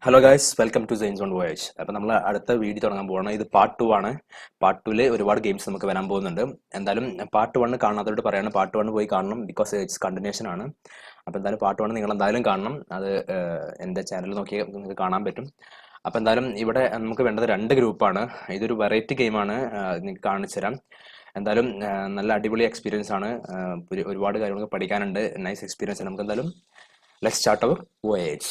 Hello guys, welcome to signs on voyage. അപ്പം നമ്മൾ അടുത്ത വീഡിയോ തുടങ്ങാൻ പോവാണ്. ഇത് പാർട്ട് 2 ആണ്. പാർട്ട് 2 ഒരുപാട് ഗെയിംസ് നമുക്ക് വരാൻ പോകുന്നുണ്ട്. എന്തായാലും പാർട്ട് 1 കാണാത്തവരോട് പറയാണ്, പാർട്ട് 1 പോയി കാണണം. ബിക്കോസ് ഇറ്റ്സ് കണ്ടിന്യൂഷൻ ആണ്. അപ്പോൾ എന്തായാലും പാർട്ട് 1 നിങ്ങൾ എന്തായാലും കാണണം. അത് എൻ്റെ ചാനൽ നോക്കി നിങ്ങൾക്ക് കാണാൻ പറ്റും. അപ്പോൾ എന്തായാലും ഇവിടെ നമുക്ക് വേണ്ടത് 2 ഗ്രൂപ്പാണ്. ഇതൊരു വെറൈറ്റി ഗെയിമാണ്. നിങ്ങൾക്ക് കാണിച്ചു തരാം. എന്തായാലും നല്ല അടിപൊളി എക്സ്പീരിയൻസ് ആണ്. ഒരുപാട് കാര്യങ്ങൾ പഠിക്കാനുണ്ട്. Nice experience. നമുക്ക് എന്തായാലും ലെറ്റ്സ് സ്റ്റാർട്ട് അവർ വോയേജ്.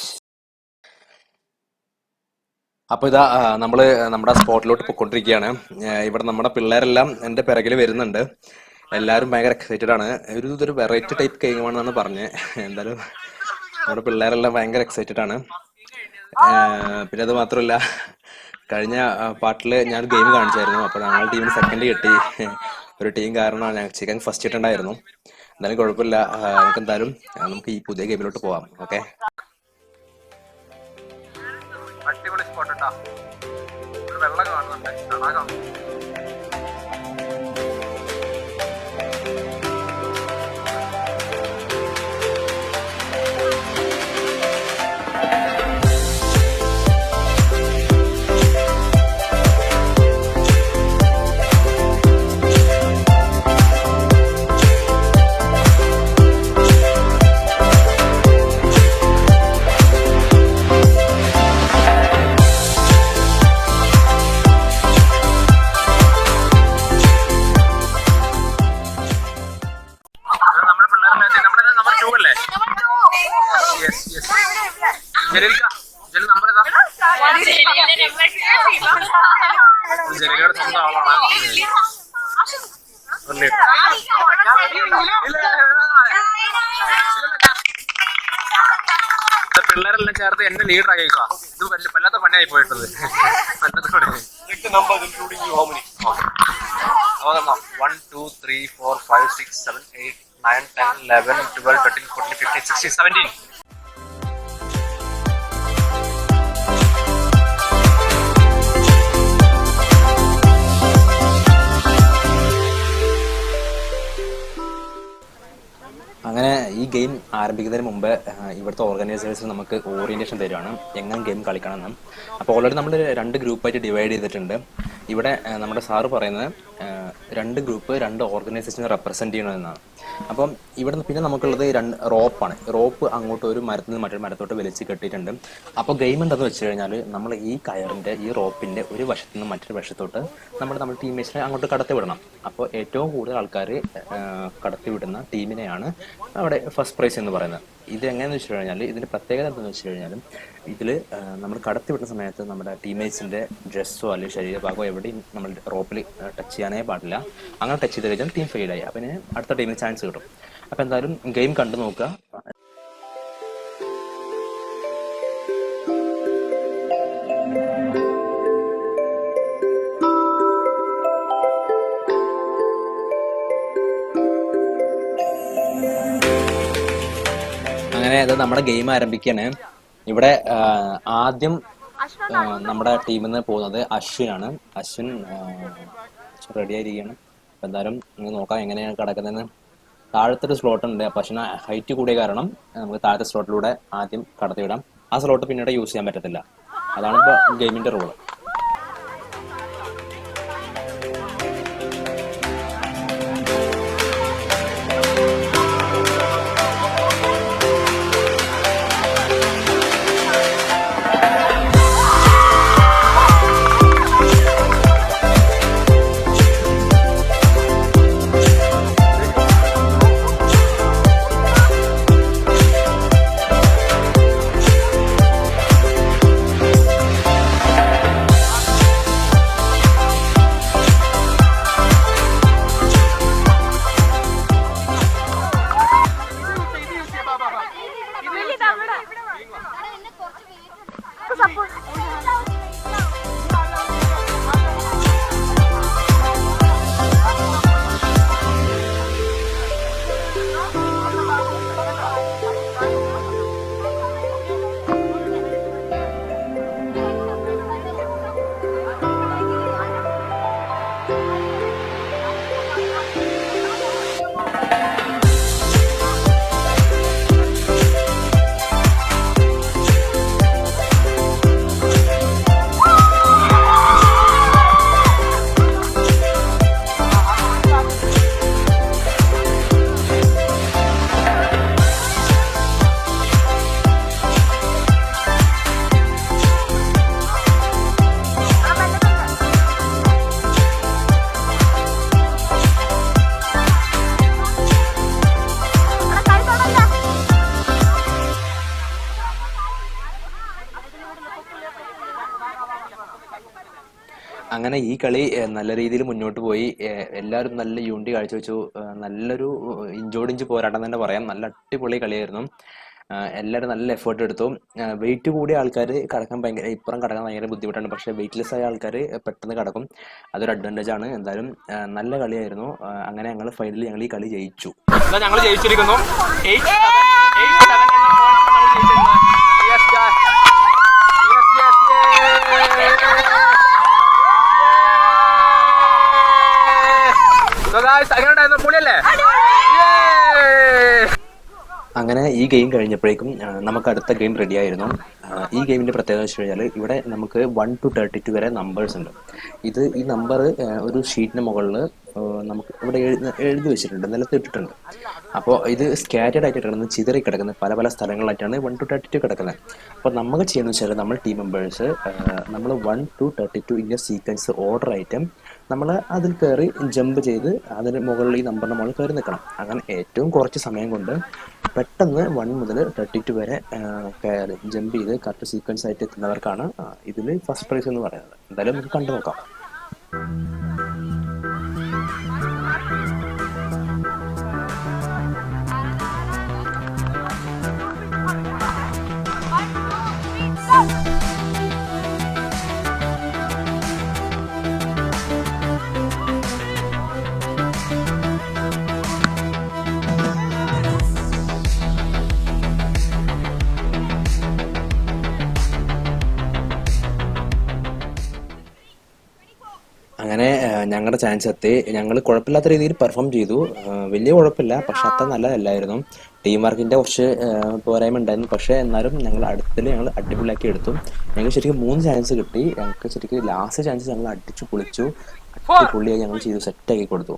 അപ്പോൾ ഇതാ നമ്മൾ നമ്മുടെ സ്പോട്ടിലോട്ട് പോയിക്കൊണ്ടിരിക്കുകയാണ്. ഇവിടെ നമ്മുടെ പിള്ളേരെല്ലാം എൻ്റെ പിറകിൽ വരുന്നുണ്ട്. എല്ലാവരും ഭയങ്കര എക്സൈറ്റഡ് ആണ്. ഇതൊരു വെറൈറ്റി ടൈപ്പ് ഗെയിമാണെന്നാണ് പറഞ്ഞത്. എന്തായാലും നമ്മുടെ പിള്ളേരെല്ലാം ഭയങ്കര എക്സൈറ്റഡ് ആണ്. പിന്നെ അത് മാത്രമല്ല, കഴിഞ്ഞ പാർട്ടിൽ ഞാൻ ഗെയിം കാണിച്ചായിരുന്നു. അപ്പോൾ ഞങ്ങളുടെ ടീമിന് സെക്കൻഡ് കിട്ടി. ഒരു ടീം കാരണമാണ് ഞങ്ങൾ ചിക്കൻ ഫസ്റ്റ് കിട്ടുണ്ടായിരുന്നു. എന്തായാലും കുഴപ്പമില്ല. നമുക്ക് ഈ പുതിയ ഗെയിമിലോട്ട് പോവാം. ഓക്കെ, അടിപൊളി സ്പോട്ട് കേട്ടോ. ഒരു വെള്ളം കാണുന്നുണ്ട്, തടാകം. ജലീലയുടെ സ്വന്തം ആളാണ്. പിള്ളേരെല്ലാം ചേർത്ത് എന്നെ ലീഡർ ആക്കിക്കുക. ഇത് വല്ലാത്ത പണിയായി പോയിട്ടത്. വല്ലാത്ത പണി. 1 2 3 4 5 6 7 8 9 10 11 12 13 14 15 16 17. അങ്ങനെ ഈ ഗെയിം ആരംഭിക്കുന്നതിന് മുമ്പ് ഇവിടുത്തെ ഓർഗനൈസേഴ്സ് നമുക്ക് ഓറിയന്റേഷൻ തരുവാണ്, എങ്ങനെ ഗെയിം കളിക്കണമെന്ന്. അപ്പോൾ ഓൾറെഡി നമ്മൾ 2 ഗ്രൂപ്പായിട്ട് ഡിവൈഡ് ചെയ്തിട്ടുണ്ട്. ഇവിടെ നമ്മുടെ സാറ് പറയുന്നത് 2 ഗ്രൂപ്പ് 2 ഓർഗനൈസേഷനെ റെപ്രസെൻറ്റ് ചെയ്യണമെന്നാണ്. അപ്പം ഇവിടെ പിന്നെ നമുക്കുള്ളത് 2 റോപ്പാണ്. റോപ്പ് അങ്ങോട്ട് ഒരു മരത്തിൽ നിന്ന് മറ്റൊരു മരത്തോട്ട് വലിച്ച് കെട്ടിയിട്ടുണ്ട്. അപ്പോൾ ഗെയിം എന്താണെന്ന് വെച്ച് കഴിഞ്ഞാൽ, നമ്മൾ ഈ കയറിൻ്റെ ഈ റോപ്പിൻ്റെ ഒരു വശത്ത് നിന്ന് മറ്റൊരു വശത്തോട്ട് നമ്മുടെ ടീമേറ്റ്സിനെ അങ്ങോട്ട് കടത്തി വിടണം. അപ്പോൾ ഏറ്റവും കൂടുതൽ ആൾക്കാർ കടത്തി വിടുന്ന ടീമിനെയാണ് അവിടെ ഫസ്റ്റ് പ്രൈസ് എന്ന് പറയുന്നത്. ഇത് എങ്ങനെയാണെന്ന് വെച്ച് കഴിഞ്ഞാൽ, ഇതിൻ്റെ പ്രത്യേകത എന്താണെന്ന് വെച്ച് കഴിഞ്ഞാലും, ഇതിൽ നമ്മൾ കടത്തി വിടുന്ന സമയത്ത് നമ്മുടെ ടീമേറ്റ്സിൻ്റെ ഡ്രസ്സോ അല്ലെങ്കിൽ ശരീരഭാഗമോ എവിടെയും നമ്മൾ റോപ്പിൽ ടച്ച് ചെയ്യാനേ പാടില്ല. അങ്ങനെ ടച്ച് ചെയ്ത് കഴിഞ്ഞാൽ ടീം ഫെയിലായി. അപ്പം അടുത്ത ടീമിന് ചാൻസ് കിട്ടും. അപ്പം എന്തായാലും ഗെയിം കണ്ടു നോക്കുക. അങ്ങനെ അത് നമ്മുടെ ഗെയിം ആരംഭിക്കുകയാണ്. ഇവിടെ ആദ്യം നമ്മുടെ ടീമിൽ നിന്ന് പോകുന്നത് അശ്വിനാണ്. അശ്വിൻ റെഡി ആയിരിക്കുകയാണ്. അപ്പം എന്തായാലും നിങ്ങൾ നോക്കാം എങ്ങനെയാണ് കിടക്കുന്നതെന്ന്. താഴത്തെ ഒരു സ്ലോട്ട് ഉണ്ട്. അപ്പം അശ്വിന് ഹൈറ്റ് കൂടിയ കാരണം നമുക്ക് താഴത്തെ സ്ലോട്ടിലൂടെ ആദ്യം കടത്തിവിടാം. ആ സ്ലോട്ട് പിന്നീട് യൂസ് ചെയ്യാൻ പറ്റത്തില്ല. അതാണ് ഇപ്പോൾ ഗെയിമിൻ്റെ റൂള്. അങ്ങനെ ഈ കളി നല്ല രീതിയിൽ മുന്നോട്ട് പോയി. എല്ലാവരും നല്ല യൂണിറ്റി കാഴ്ചവെച്ചു. നല്ലൊരു ഇഞ്ചോടിഞ്ച് പോരാട്ടം തന്നെ പറയാം. നല്ല അടിപൊളി കളിയായിരുന്നു. എല്ലാവരും നല്ല എഫേർട്ട് എടുത്തു. വെയിറ്റ് കൂടിയ ആൾക്കാർ കടക്കാൻ ഇപ്പുറം കടക്കാൻ ഭയങ്കര ബുദ്ധിമുട്ടാണ്. പക്ഷേ വെയിറ്റ്ലെസ് ആയ ആൾക്കാർ പെട്ടെന്ന് കടക്കും. അതൊരു അഡ്വാൻറ്റേജ് ആണ്. എന്തായാലും നല്ല കളിയായിരുന്നു. അങ്ങനെ ഫൈനലി ഞങ്ങൾ ഈ കളി ജയിച്ചു. ഞങ്ങൾ ജയിച്ചിരിക്കുന്നു. 8-7 എന്ന പോയിന്റിൽ നമ്മൾ ജയിച്ചിരിക്കുന്നത്. അങ്ങനെ ഈ ഗെയിം കഴിഞ്ഞപ്പോഴേക്കും നമുക്ക് അടുത്ത ഗെയിം റെഡി ആയിരുന്നു. ഈ ഗെയിമിന്റെ പ്രത്യേകത വെച്ച് കഴിഞ്ഞാൽ ഇവിടെ നമുക്ക് 1 to 32 വരെ നമ്പേഴ്സ് ഉണ്ട്. ഈ നമ്പർ ഒരു ഷീറ്റിന് മുകളിൽ നമുക്ക് ഇവിടെ എഴുതി വെച്ചിട്ടുണ്ട്, നിലത്തിട്ടിട്ടുണ്ട്. അപ്പോൾ ഇത് സ്കാറ്റേഡ് ആയിട്ട് കിടക്കുന്നത്, ചിതറി കിടക്കുന്നത് പല പല സ്ഥലങ്ങളായിട്ടാണ് 1 to 32 കിടക്കുന്നത്. അപ്പോൾ നമുക്ക് ചെയ്യുന്നത് വെച്ചാൽ നമ്മൾ ടീം മെമ്പേഴ്സ് നമ്മൾ 1 to 32 ഇൻ്റെ സീക്വൻസ് ഓർഡർ ആയിട്ട് നമ്മൾ അതിൽ കയറി ജമ്പ് ചെയ്ത് അതിന് മുകളിൽ ഈ നമ്പറിൻ്റെ മുകളിൽ കയറി നിൽക്കണം. അങ്ങനെ ഏറ്റവും കുറച്ച് സമയം കൊണ്ട് പെട്ടെന്ന് 1 മുതൽ 32 വരെ ജമ്പ് ചെയ്ത് കറക്റ്റ് സീക്വൻസ് ആയിട്ട് എത്തുന്നവർക്കാണ് ഇതിൽ ഫസ്റ്റ് പ്രൈസ് എന്ന് പറയുന്നത്. എന്തായാലും നമുക്ക് കണ്ടു നോക്കാം. അങ്ങനെ ഞങ്ങളുടെ ചാൻസ് എത്തി. ഞങ്ങൾ കുഴപ്പമില്ലാത്ത രീതിയിൽ പെർഫോം ചെയ്തു. വലിയ കുഴപ്പമില്ല, പക്ഷെ അത്ര നല്ലതല്ലായിരുന്നു. ടീം വർക്കിൻ്റെ കുറച്ച് പോരായ്മ ഉണ്ടായിരുന്നു. പക്ഷേ എന്നാലും ഞങ്ങൾ അടിപൊളിയാക്കി എടുത്തു. ഞങ്ങൾക്ക് ശരിക്കും 3 ചാൻസ് കിട്ടി. ഞങ്ങൾക്ക് ശരിക്കും ലാസ്റ്റ് ചാൻസ് ഞങ്ങൾ അടിച്ചു പൊളിച്ചു. അടിപൊളിയായി ഞങ്ങൾ ചെയ്തു, സെറ്റാക്കി കൊടുത്തു.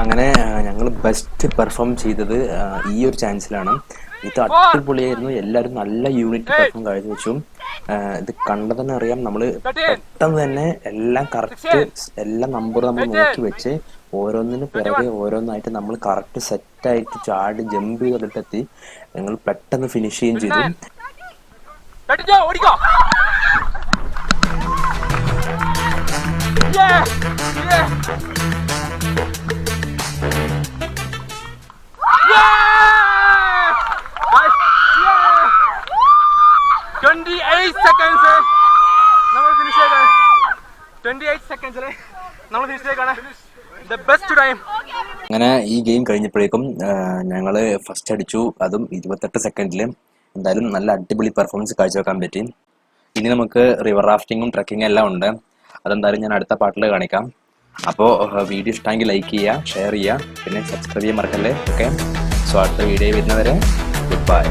അങ്ങനെ ഞങ്ങൾ ബെസ്റ്റ് പെർഫോം ചെയ്തത് ഈ ഒരു ചാൻസിലാണ്. ഇത് അടിപൊളിയായിരുന്നു. എല്ലാവരും നല്ല യൂണിറ്റ് പെർഫോം കാഴ്ചവെച്ചു. ഇത് കണ്ടാൽ തന്നെ അറിയാം, നമ്മൾ പെട്ടെന്ന് തന്നെ എല്ലാം കറക്റ്റ്, എല്ലാ നമ്പറും നമ്മൾ നോക്കി വെച്ച് ഓരോന്നിന് പിറകെ ഓരോന്നായിട്ട് നമ്മൾ കറക്റ്റ് സെറ്റായിട്ട് ചാടി ജമ്പ് ചെയ്തിട്ടെത്തി. ഞങ്ങൾ പെട്ടെന്ന് ഫിനിഷ് ചെയ്യുകയും ചെയ്തു. അങ്ങനെ ഈ ഗെയിം കഴിഞ്ഞപ്പോഴേക്കും ഞങ്ങൾ ഫസ്റ്റ് അടിച്ചു, അതും 28 സെക്കൻഡിൽ. എന്തായാലും നല്ല അടിപൊളി പെർഫോമൻസ് കാഴ്ചവെക്കാൻ പറ്റി. ഇനി നമുക്ക് റിവർ റാഫ്റ്റിങ്ങും ട്രക്കിങ്ങും എല്ലാം ഉണ്ട്. അതെന്തായാലും ഞാൻ അടുത്ത പാർട്ടിൽ കാണിക്കാം. അപ്പോൾ വീഡിയോ ഇഷ്ടമെങ്കിൽ ലൈക്ക് ചെയ്യുക, ഷെയർ ചെയ്യുക, പിന്നെ സബ്സ്ക്രൈബ് ചെയ്യാൻ മറക്കല്ലേ. ഓക്കെ, സോ അടുത്ത വീഡിയോ വരുന്നവരെ ഗുഡ് ബൈ.